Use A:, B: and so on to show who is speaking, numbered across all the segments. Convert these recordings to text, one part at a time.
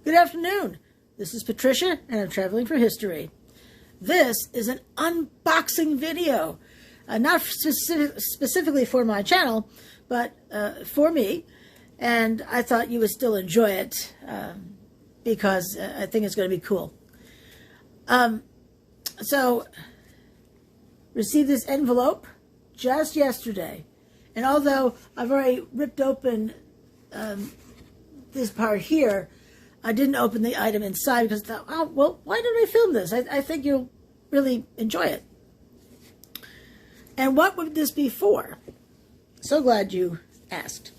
A: Good afternoon. This is Patricia, and I'm traveling for history. This is an unboxing video, not specifically for my channel, but for me, and I thought you would still enjoy it because I think it's going to be cool. So, received this envelope just yesterday, and although I've already ripped open this part here, I didn't open the item inside because I thought, oh, well, why don't I film this? I think you'll really enjoy it. And what would this be for? So glad you asked.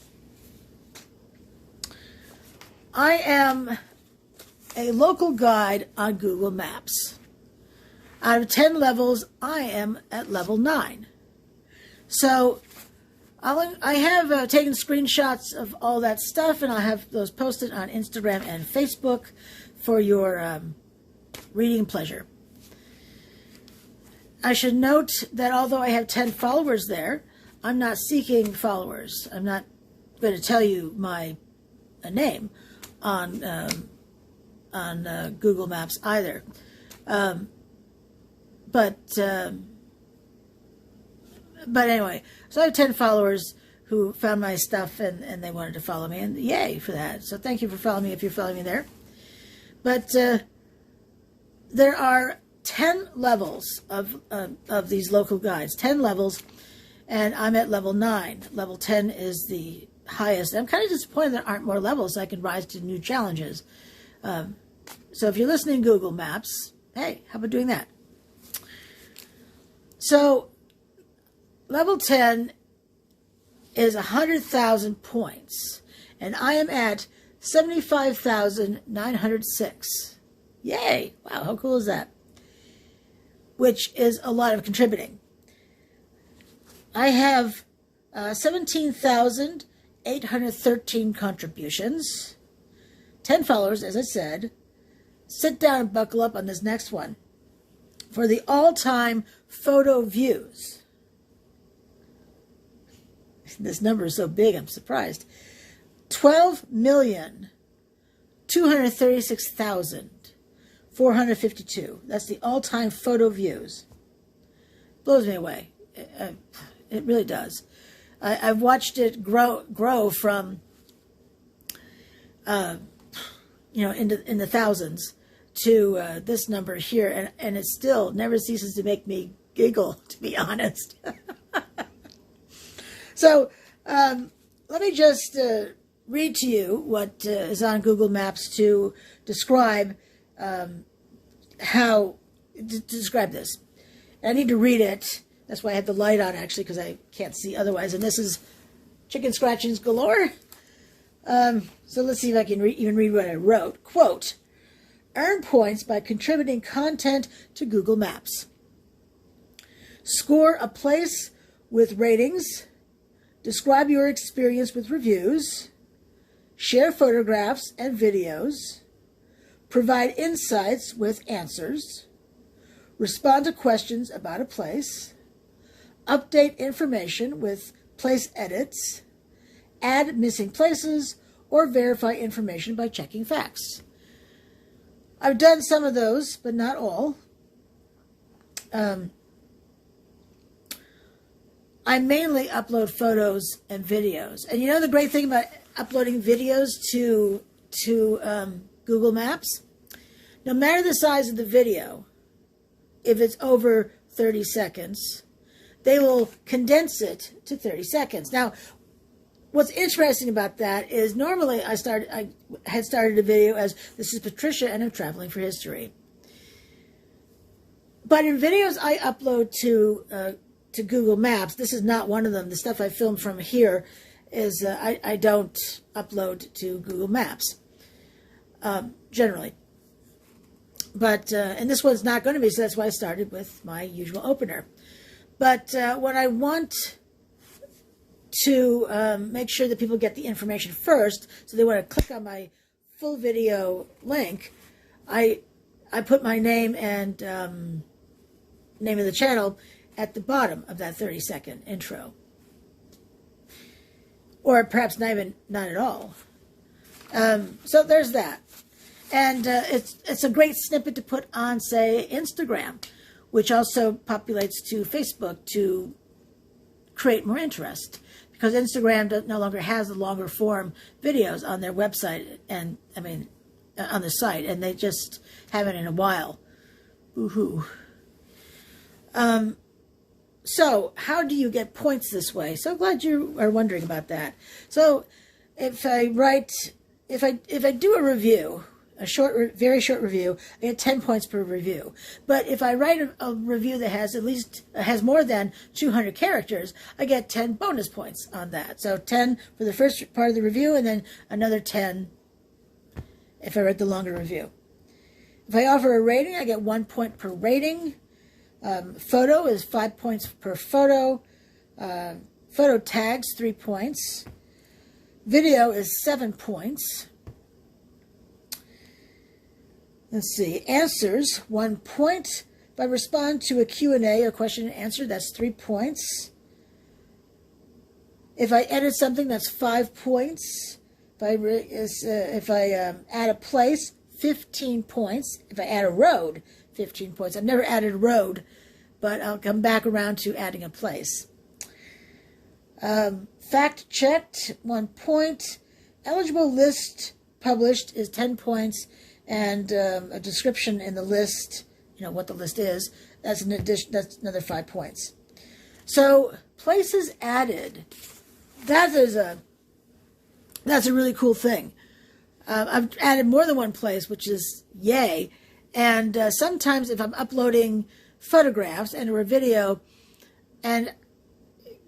A: I am a local guide on Google Maps. Out of 10 levels, I am at level 9. So I have taken screenshots of all that stuff, and I'll have those posted on Instagram and Facebook for your reading pleasure. I should note that although I have 10 followers there, I'm not seeking followers. I'm not going to tell you my name on Google Maps either. But anyway, so I have 10 followers who found my stuff and they wanted to follow me, and yay for that. So thank you for following me if you're following me there. But there are 10 levels of these local guides, 10 levels, and I'm at level 9. Level 10 is the highest. I'm kind of disappointed there aren't more levels so I can rise to new challenges. So if you're listening to Google Maps, hey, how about doing that? So level 10 is 100,000 points, and I am at 75,906. Yay! Wow, how cool is that? Which is a lot of contributing. I have 17,813 contributions, 10 followers, as I said. Sit down and buckle up on this next one. For the all-time photo views. This number is so big, I'm surprised. 12,236,452. That's the all-time photo views. Blows me away. It really does. I've watched it grow from, in the thousands to this number here, and it still never ceases to make me giggle, to be honest. So let me just read to you what is on Google Maps to describe how to describe this. And I need to read it. That's why I have the light on, actually, because I can't see otherwise. And this is chicken scratchings galore. So let's see if I can even read what I wrote. Quote, earn points by contributing content to Google Maps. Score a place with ratings. Describe your experience with reviews. Share photographs and videos. Provide insights with answers. Respond to questions about a place. Update information with place edits. Add missing places or verify information by checking facts. I've done some of those, but not all. I mainly upload photos and videos. And you know the great thing about uploading videos to Google Maps? No matter the size of the video, if it's over 30 seconds, they will condense it to 30 seconds. Now, what's interesting about that is normally I had started a video as, this is Patricia and I'm traveling for history. But in videos I upload to Google Maps, this is not one of them. The stuff I filmed from here is, I don't upload to Google Maps, generally. But, and this one's not going to be, so that's why I started with my usual opener. But when I want to make sure that people get the information first, so they want to click on my full video link, I put my name and name of the channel at the bottom of that 30-second intro. Or perhaps not at all. So there's that. And it's a great snippet to put on, say, Instagram, which also populates to Facebook to create more interest. Because Instagram no longer has the longer form videos on their website, and I mean, on the site, and they just haven't in a while. Woohoo. So how do you get points this way? So glad you are wondering about that. So if I do a review, very short review, I get 10 points per review. But if I write a review that has more than 200 characters, I get 10 bonus points on that. So 10 for the first part of the review, and then another 10 if I read the longer review. If I offer a rating, I get 1 point per rating. Photo is 5 points per photo. Photo tags, 3 points. Video is 7 points. Let's see. Answers, 1 point. If I respond to a Q&A, a question and answer, that's 3 points. If I edit something, that's 5 points. If I add a place, 15 points. If I add a road, 15 points. I've never added a road, but I'll come back around to adding a place. Fact checked, 1 point. Eligible list published is 10 points, and a description in the list, what the list is, that's another 5 points. So places added, that's a really cool thing. I've added more than one place, which is yay. And sometimes if I'm uploading photographs and or a video and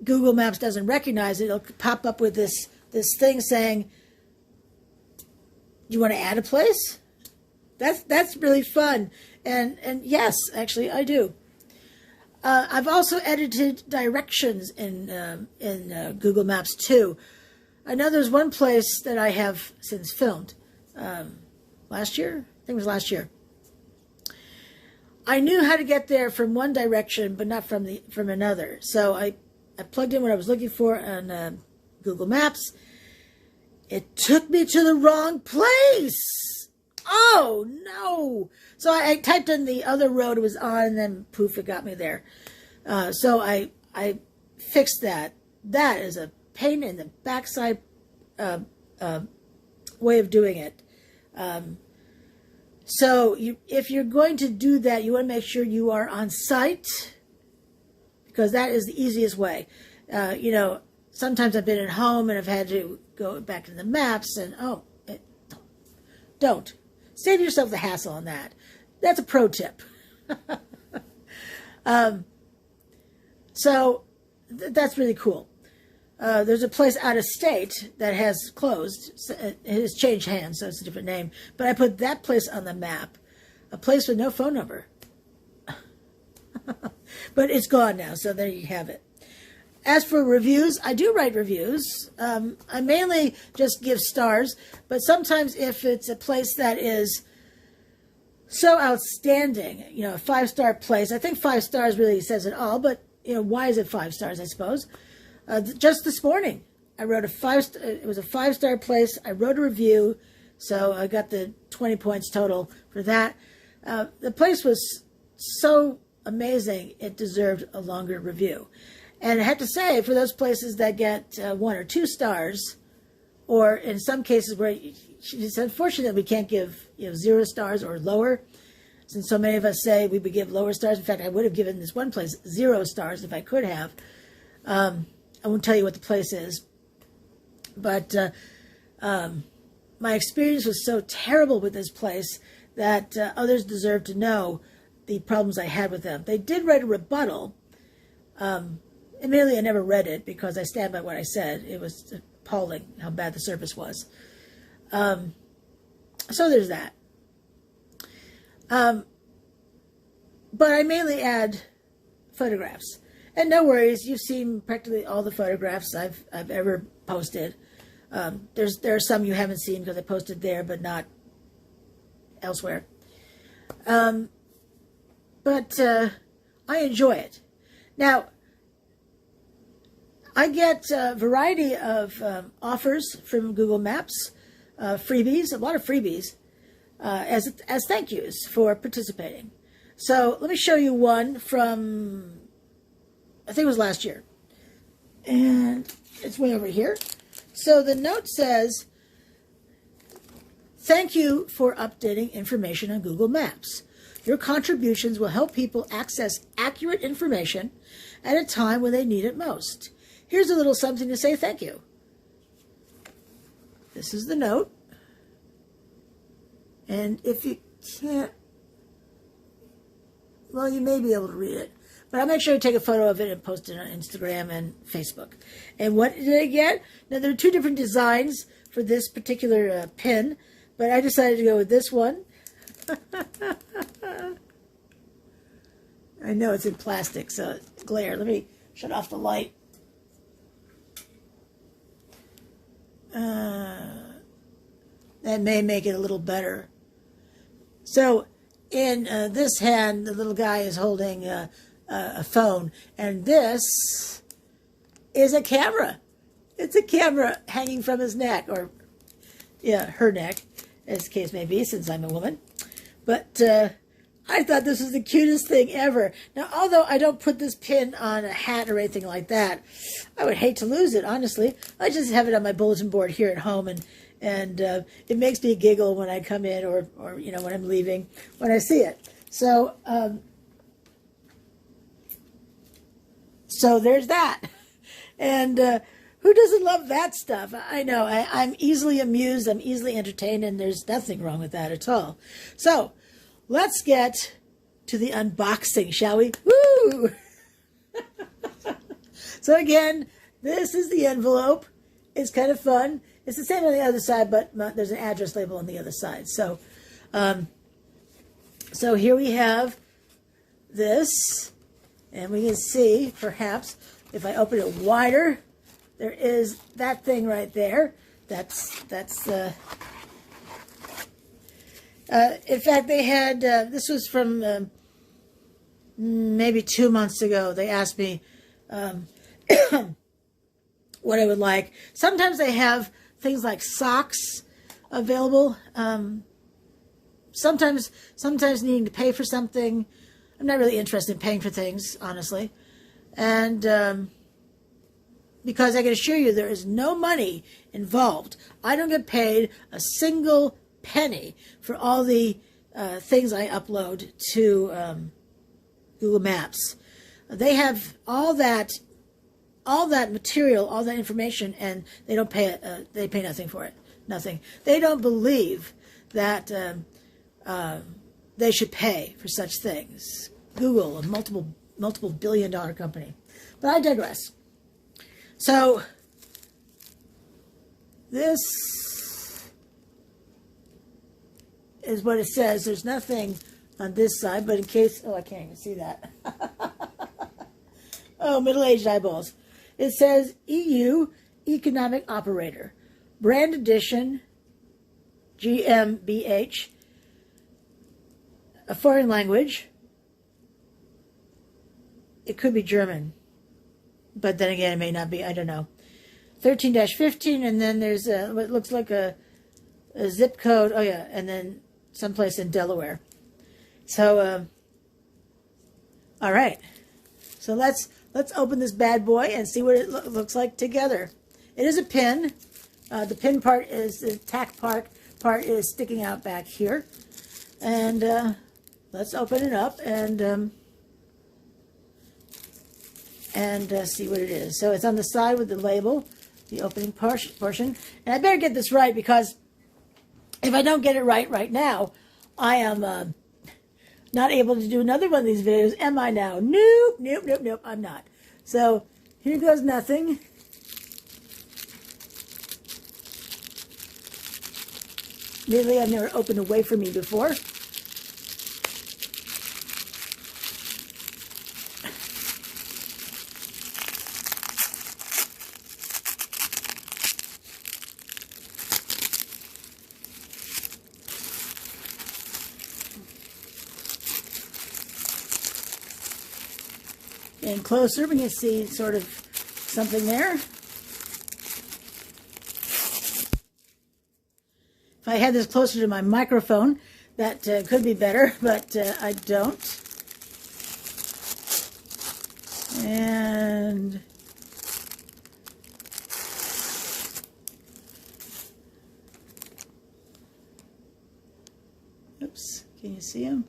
A: Google Maps doesn't recognize it, it'll pop up with this thing saying, you want to add a place? That's really fun. And yes, actually I do. I've also edited directions in Google Maps too. I know there's one place that I have since filmed last year. I think it was last year. I knew how to get there from one direction, but not from another. So I plugged in what I was looking for on Google Maps. It took me to the wrong place. Oh no! So I typed in the other road it was on, and then poof, it got me there. So I fixed that. That is a pain in the backside way of doing it. So if you're going to do that, you want to make sure you are on site, because that is the easiest way. Sometimes I've been at home and I've had to go back to the maps, and don't. Save yourself the hassle on that. That's a pro tip. So that's really cool. There's a place out of state that has closed. It has changed hands, so it's a different name. But I put that place on the map, a place with no phone number. But it's gone now, so there you have it. As for reviews, I do write reviews. I mainly just give stars, but sometimes if it's a place that is so outstanding, a 5-star place, I think 5 stars really says it all, but why is it 5 stars, I suppose? Just this morning, I wrote it was a 5-star place. I wrote a review, so I got the 20 points total for that. The place was so amazing, it deserved a longer review. And I have to say, for those places that get 1 or 2 stars, or in some cases where it's unfortunate we can't give 0 stars or lower, since so many of us say we would give lower stars. In fact, I would have given this one place 0 stars if I could have. I won't tell you what the place is, but my experience was so terrible with this place that others deserve to know the problems I had with them. They did write a rebuttal. Admittedly, I never read it because I stand by what I said. It was appalling how bad the service was. So there's that. But I mainly add photographs. And no worries, you've seen practically all the photographs I've ever posted. There are some you haven't seen because I posted there, but not elsewhere. But I enjoy it. Now, I get a variety of offers from Google Maps, freebies, a lot of freebies. as thank yous for participating. So let me show you one from, I think it was last year. And it's way over here. So the note says, thank you for updating information on Google Maps. Your contributions will help people access accurate information at a time when they need it most. Here's a little something to say thank you. This is the note. And if you can't, well, you may be able to read it. But I'll make sure to take a photo of it and post it on Instagram and Facebook. And what did I get? Now, there are two different designs for this particular pin, but I decided to go with this one. I know it's in plastic, so it's glare. Let me shut off the light. That may make it a little better. So in this hand, the little guy is holding a phone, and this is a camera. It's a camera hanging from his neck, or yeah, her neck, as the case may be, since I'm a woman. But I thought this was the cutest thing ever. Now, although I don't put this pin on a hat or anything like that, I would hate to lose it, honestly. I just have it on my bulletin board here at home, and it makes me giggle when I come in, or you know, when I'm leaving, when I see it. So so there's that. And who doesn't love that stuff? I know, I'm easily amused, I'm easily entertained, and there's nothing wrong with that at all. So let's get to the unboxing, shall we? Woo! So again, this is the envelope. It's kind of fun. It's the same on the other side, but there's an address label on the other side. So, so here we have this, and we can see, perhaps, if I open it wider, there is that thing right there. That's in fact, they had, this was from maybe 2 months ago. They asked me what I would like. Sometimes they have things like socks available. Sometimes needing to pay for something. I'm not really interested in paying for things, honestly. And because I can assure you there is no money involved. I don't get paid a single penny for all the things I upload to Google Maps. They have all that material, all that information, and they don't pay it. They pay nothing for it. Nothing. They don't believe that they should pay for such things. Google, a multiple billion-dollar company. But I digress. So this is what it says. There's nothing on this side, but in case, oh, I can't even see that. Oh, middle-aged eyeballs. It says EU Economic Operator, Brand Edition, GmbH, a foreign language. It could be German, but then again, it may not be. I don't know. 13-15, and then there's what looks like a zip code. Oh yeah, and then someplace in Delaware. So, all right. So let's open this bad boy and see what it looks like together. It is a pin. The pin part is the tack part is sticking out back here, and let's open it up and see what it is. So it's on the side with the label, the opening portion. And I better get this right, because if I don't get it right now, I am not able to do another one of these videos, am I now? Nope, I'm not. So here goes nothing. Admittedly, I've never opened a wafer me before. And closer, we can see sort of something there. If If I had this closer to my microphone, that could be better, but I don't. And oops, can you see him?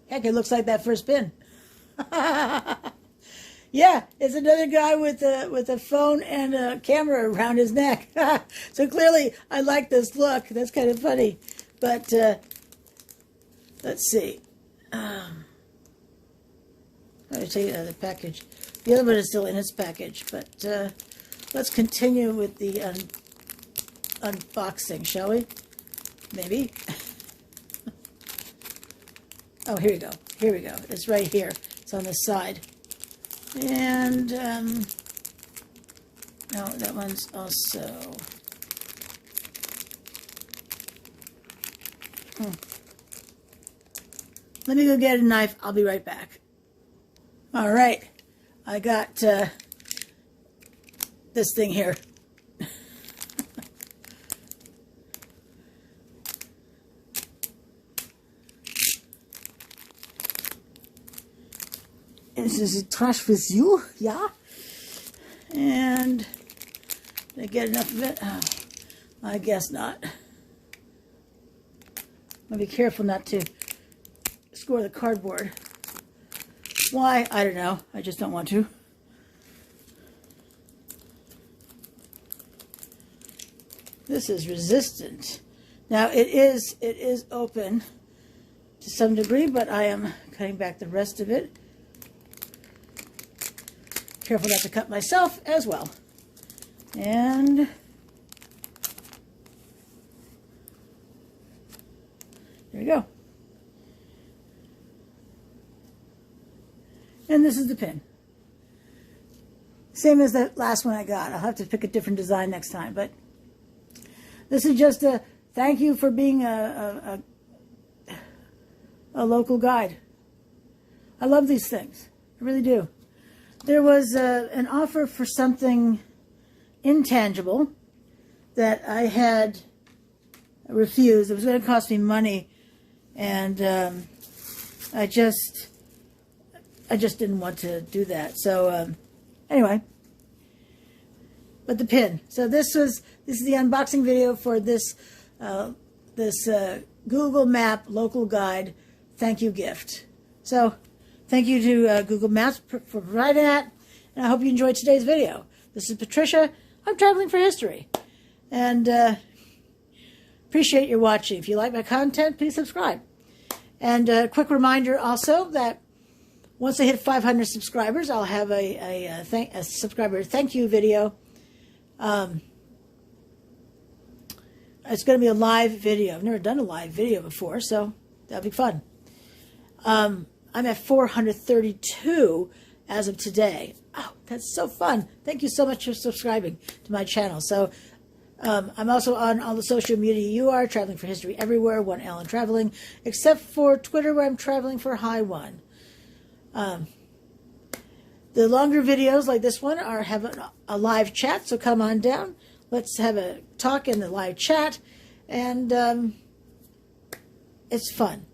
A: Heck, it looks like that first pin. Yeah, it's another guy with a phone and a camera around his neck. So clearly, I like this look. That's kind of funny. But let's see. I'll take it out of the package. The other one is still in its package. But let's continue with the unboxing, shall we? Maybe. Oh, here we go. Here we go. It's right here. It's on the side. And, no, that one's also, Let me go get a knife. I'll be right back. All right. I got this thing here. This is trash with you, yeah? And did I get enough of it? Oh, I guess not. I'll be careful not to score the cardboard. Why? I don't know. I just don't want to. This is resistant. Now it is open to some degree, but I am cutting back the rest of it. Careful not to cut myself as well. And there we go. And this is the pin. Same as that last one I got. I'll have to pick a different design next time. But this is just a thank you for being a local guide. I love these things. I really do. There was an offer for something intangible that I had refused. It was going to cost me money, and I just didn't want to do that. So anyway, but the pin. So this is the unboxing video for this Google Map local guide thank you gift. So. Thank you to Google Maps for providing that, and I hope you enjoyed today's video. This is Patricia. I'm traveling for history, and appreciate your watching. If you like my content, please subscribe. And a quick reminder also that once I hit 500 subscribers, I'll have a subscriber thank you video. It's going to be a live video. I've never done a live video before, so that'll be fun. I'm at 432 as of today. Oh, that's so fun. Thank you so much for subscribing to my channel. So I'm also on all the social media you are, Traveling for History everywhere, 1L and Traveling, except for Twitter where I'm traveling for High One. The longer videos like this one have a live chat, so come on down. Let's have a talk in the live chat, and it's fun.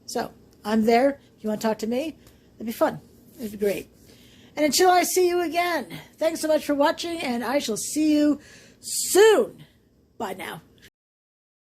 A: So I'm there. If you want to talk to me, it'd be fun. It'd be great. And until I see you again, thanks so much for watching, and I shall see you soon. Bye now.